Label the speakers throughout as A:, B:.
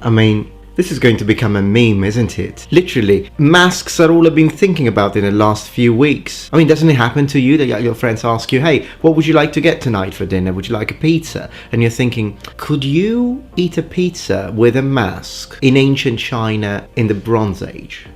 A: I mean, this is going to become a meme, isn't it? Literally, masks are all I've been thinking about in the last few weeks. I mean, doesn't it happen to you that your friends ask you, hey, what would you like to get tonight for dinner? Would you like a pizza? And you're thinking, could you eat a pizza with a mask in ancient China in the Bronze Age?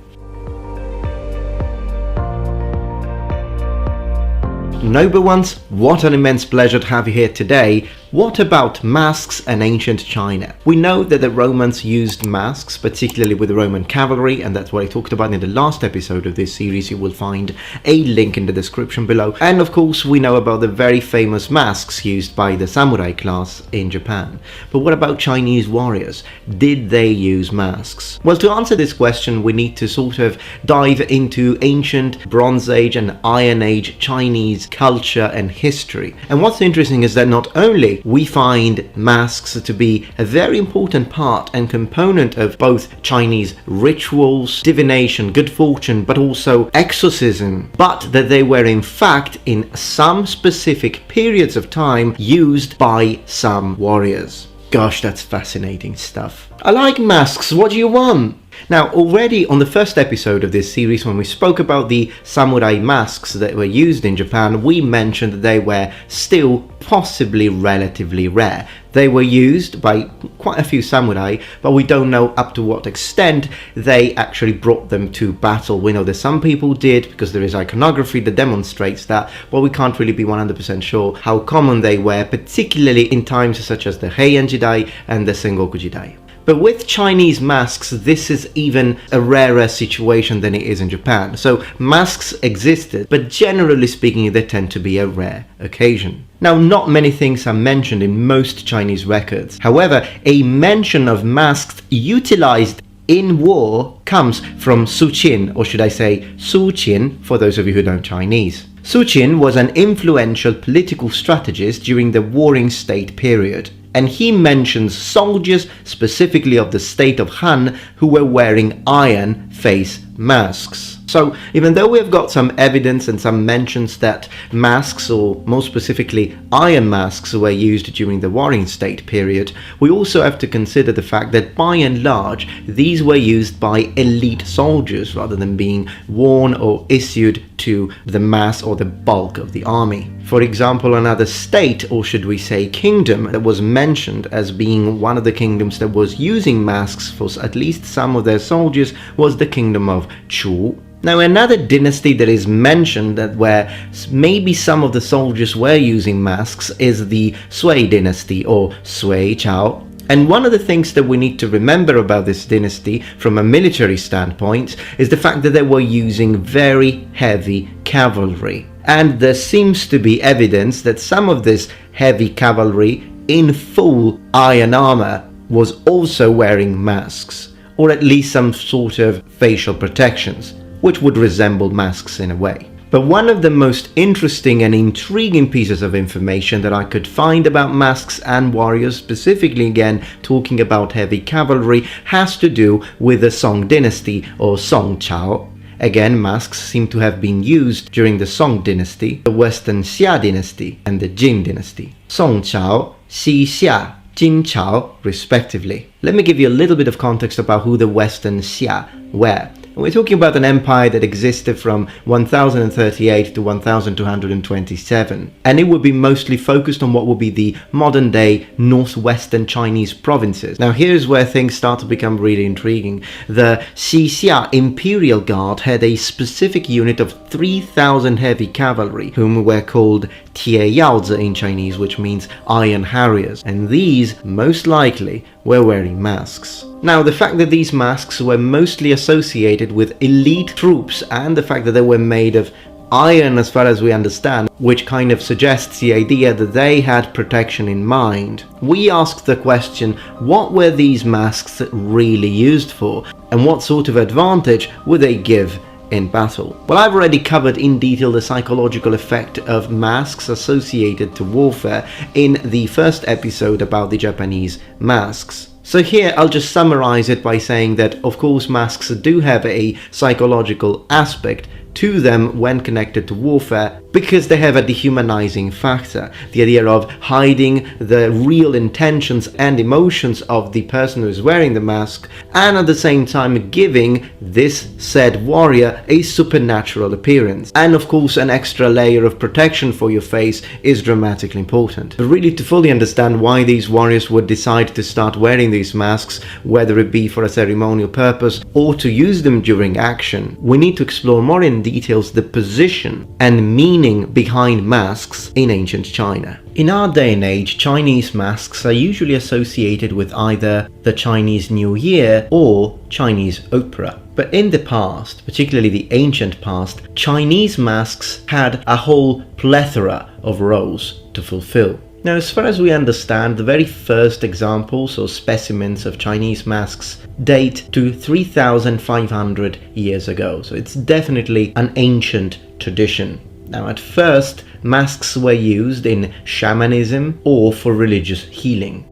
A: Noble ones, what an immense pleasure to have you here today. What about masks and ancient China? We know that the Romans used masks, particularly with the Roman cavalry, and that's what I talked about in the last episode of this series. You will find a link in the description below. And of course, we know about the very famous masks used by the samurai class in Japan. But what about Chinese warriors? Did they use masks? Well, to answer this question, we need to sort of dive into ancient Bronze Age and Iron Age Chinese culture and history. And what's interesting is that not only we find masks to be a very important part and component of both Chinese rituals, divination, good fortune, but also exorcism, but that they were in fact in some specific periods of time used by some warriors. Gosh, that's fascinating stuff. I like masks, what do you want? Now, already on the first episode of this series, when we spoke about the samurai masks that were used in Japan, we mentioned that they were still possibly relatively rare. They were used by quite a few samurai, but we don't know up to what extent they actually brought them to battle. We know that some people did, because there is iconography that demonstrates that, but we can't really be 100% sure how common they were, particularly in times such as the Heian Jidai and the Sengoku Jidai. But with Chinese masks, this is even a rarer situation than it is in Japan. So masks existed, but generally speaking, they tend to be a rare occasion. Now, not many things are mentioned in most Chinese records. However, a mention of masks utilized in war comes from Su Qin, or should I say Su Qin, for those of you who know Chinese. Su Qin was an influential political strategist during the Warring State period. And he mentions soldiers, specifically of the state of Han, who were wearing iron face masks. So even though we have got some evidence and some mentions that masks, or more specifically iron masks, were used during the Warring State period, we also have to consider the fact that by and large these were used by elite soldiers rather than being worn or issued to the mass or the bulk of the army. For example, another state, or should we say kingdom, that was mentioned as being one of the kingdoms that was using masks for at least some of their soldiers was the kingdom of Chu. Now, another dynasty that is mentioned that where maybe some of the soldiers were using masks is the Sway Dynasty, or Sway Chao. And one of the things that we need to remember about this dynasty from a military standpoint is the fact that they were using very heavy cavalry. And there seems to be evidence that some of this heavy cavalry in full iron armor was also wearing masks, or at least some sort of facial protections, which would resemble masks in a way. But one of the most interesting and intriguing pieces of information that I could find about masks and warriors, specifically again talking about heavy cavalry, has to do with the Song Dynasty, or Song Chao. Again, masks seem to have been used during the Song Dynasty, the Western Xia Dynasty, and the Jin Dynasty. Song Chao, Xi Xia, Jin Chao, respectively. Let me give you a little bit of context about who the Western Xia were. We're talking about an empire that existed from 1038 to 1227, and it would be mostly focused on what would be the modern day northwestern Chinese provinces. Now here's where things start to become really intriguing. The Xixia Imperial Guard had a specific unit of 3,000 heavy cavalry, whom were called Tieowls in Chinese, which means iron harriers, and these most likely were wearing masks. Now, the fact that these masks were mostly associated with elite troops, and the fact that they were made of iron as far as we understand, which kind of suggests the idea that they had protection in mind, we ask the question, what were these masks really used for, and what sort of advantage would they give in battle? Well, I've already covered in detail the psychological effect of masks associated to warfare in the first episode about the Japanese masks. So here I'll just summarize it by saying that of course masks do have a psychological aspect to them when connected to warfare, because they have a dehumanizing factor. The idea of hiding the real intentions and emotions of the person who is wearing the mask, and at the same time giving this said warrior a supernatural appearance. And of course, an extra layer of protection for your face is dramatically important. But really, to fully understand why these warriors would decide to start wearing these masks, whether it be for a ceremonial purpose or to use them during action, we need to explore more in details the position and meaning behind masks in ancient China. In our day and age, Chinese masks are usually associated with either the Chinese New Year or Chinese opera. But in the past, particularly the ancient past, Chinese masks had a whole plethora of roles to fulfill. Now, as far as we understand, the very first examples or specimens of Chinese masks date to 3,500 years ago, so it's definitely an ancient tradition. Now, at first, masks were used in shamanism or for religious healing.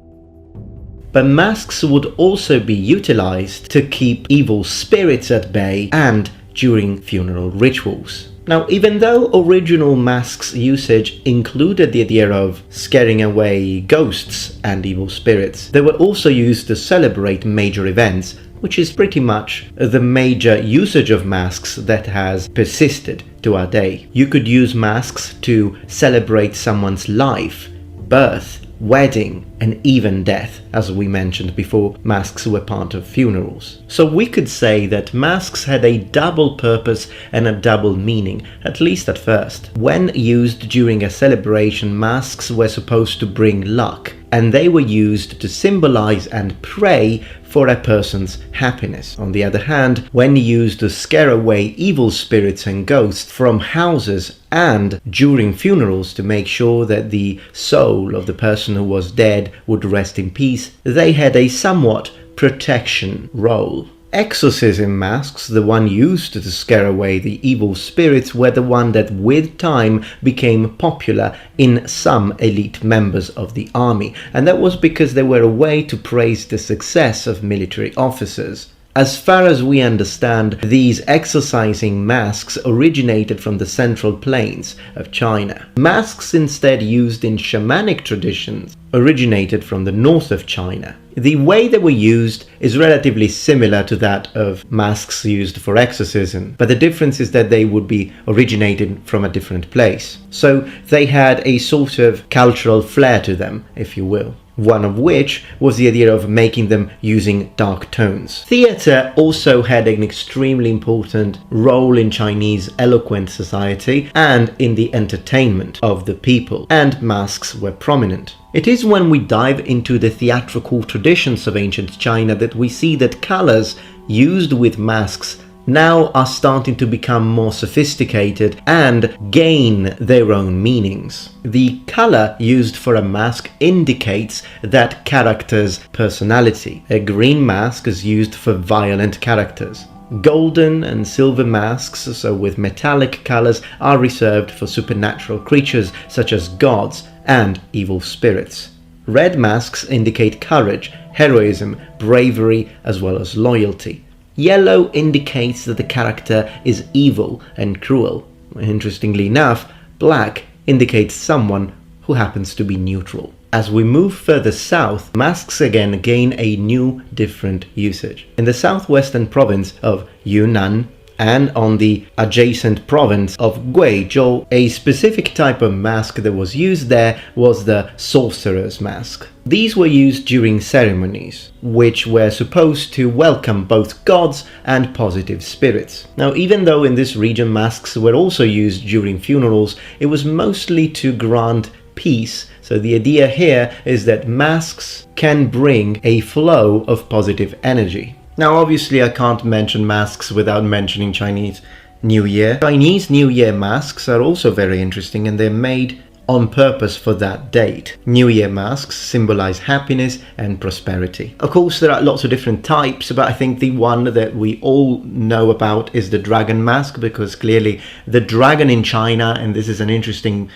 A: But masks would also be utilized to keep evil spirits at bay and during funeral rituals. Now, even though original masks usage included the idea of scaring away ghosts and evil spirits, they were also used to celebrate major events, which is pretty much the major usage of masks that has persisted to our day. You could use masks to celebrate someone's life, birth, wedding, and even death. As we mentioned before, masks were part of funerals. So we could say that masks had a double purpose and a double meaning, at least at first. When used during a celebration, masks were supposed to bring luck, and they were used to symbolize and pray for a person's happiness. On the other hand, when used to scare away evil spirits and ghosts from houses and during funerals to make sure that the soul of the person who was dead would rest in peace, they had a somewhat protection role. Exorcism masks, the one used to scare away the evil spirits, were the one that with time became popular in some elite members of the army, and that was because they were a way to praise the success of military officers. As far as we understand, these exorcising masks originated from the central plains of China. Masks instead used in shamanic traditions originated from the north of China. The way they were used is relatively similar to that of masks used for exorcism, but the difference is that they would be originated from a different place. So they had a sort of cultural flair to them, if you will. One of which was the idea of making them using dark tones. Theatre also had an extremely important role in Chinese eloquent society and in the entertainment of the people, and masks were prominent. It is when we dive into the theatrical traditions of ancient China that we see that colors used with masks now are starting to become more sophisticated and gain their own meanings. The color used for a mask indicates that character's personality. A green mask is used for violent characters. Golden and silver masks, so with metallic colors, are reserved for supernatural creatures such as gods and evil spirits. Red masks indicate courage, heroism, bravery, as well as loyalty. Yellow indicates that the character is evil and cruel. Interestingly enough, black indicates someone who happens to be neutral. As we move further south, masks again gain a new, different usage. In the southwestern province of Yunnan and on the adjacent province of Guizhou, a specific type of mask that was used there was the sorcerer's mask. These were used during ceremonies, which were supposed to welcome both gods and positive spirits. Now, even though in this region masks were also used during funerals, it was mostly to grant peace. So the idea here is that masks can bring a flow of positive energy. Now, obviously, I can't mention masks without mentioning Chinese New Year. Chinese New Year masks are also very interesting, and they're made on purpose for that date. New Year masks symbolize happiness and prosperity. Of course, there are lots of different types, but I think the one that we all know about is the dragon mask, because clearly the dragon in China, and this is an interesting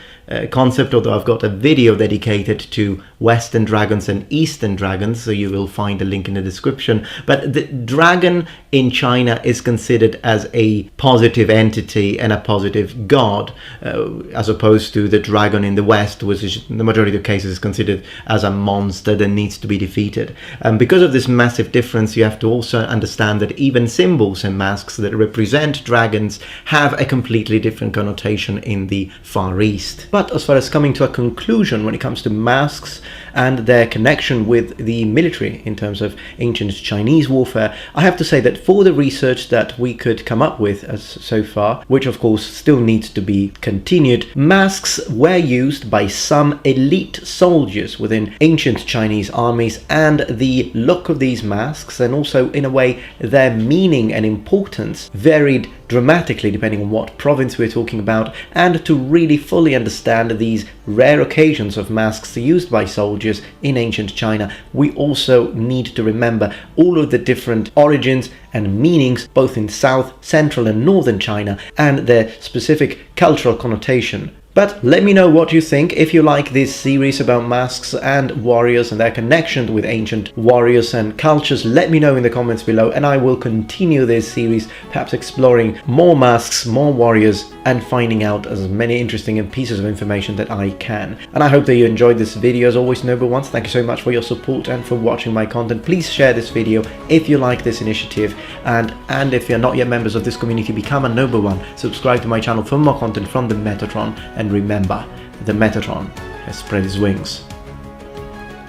A: concept, although I've got a video dedicated to Western dragons and Eastern dragons, so you will find a link in the description. But the dragon in China is considered as a positive entity and a positive god, as opposed to the dragon in the West, which is, in the majority of cases, is considered as a monster that needs to be defeated. And because of this massive difference, you have to also understand that even symbols and masks that represent dragons have a completely different connotation in the Far East. But as far as coming to a conclusion when it comes to masks and their connection with the military in terms of ancient Chinese warfare, I have to say that for the research that we could come up with as so far, which of course still needs to be continued, masks were used by some elite soldiers within ancient Chinese armies, and the look of these masks, and also in a way their meaning and importance, varied dramatically depending on what province we're talking about. And to really fully understand these rare occasions of masks used by soldiers in ancient China, we also need to remember all of the different origins and meanings both in South, Central and Northern China, and their specific cultural connotation. But let me know what you think. If you like this series about masks and warriors and their connection with ancient warriors and cultures, let me know in the comments below, and I will continue this series, perhaps exploring more masks, more warriors, and finding out as many interesting pieces of information that I can. And I hope that you enjoyed this video. As always, Noble Ones, thank you so much for your support and for watching my content. Please share this video if you like this initiative, and if you're not yet members of this community, become a Noble One. Subscribe to my channel for more content from the Metatron, and remember, the Metatron has spread his wings.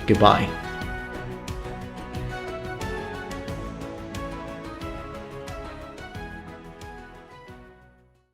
A: Goodbye.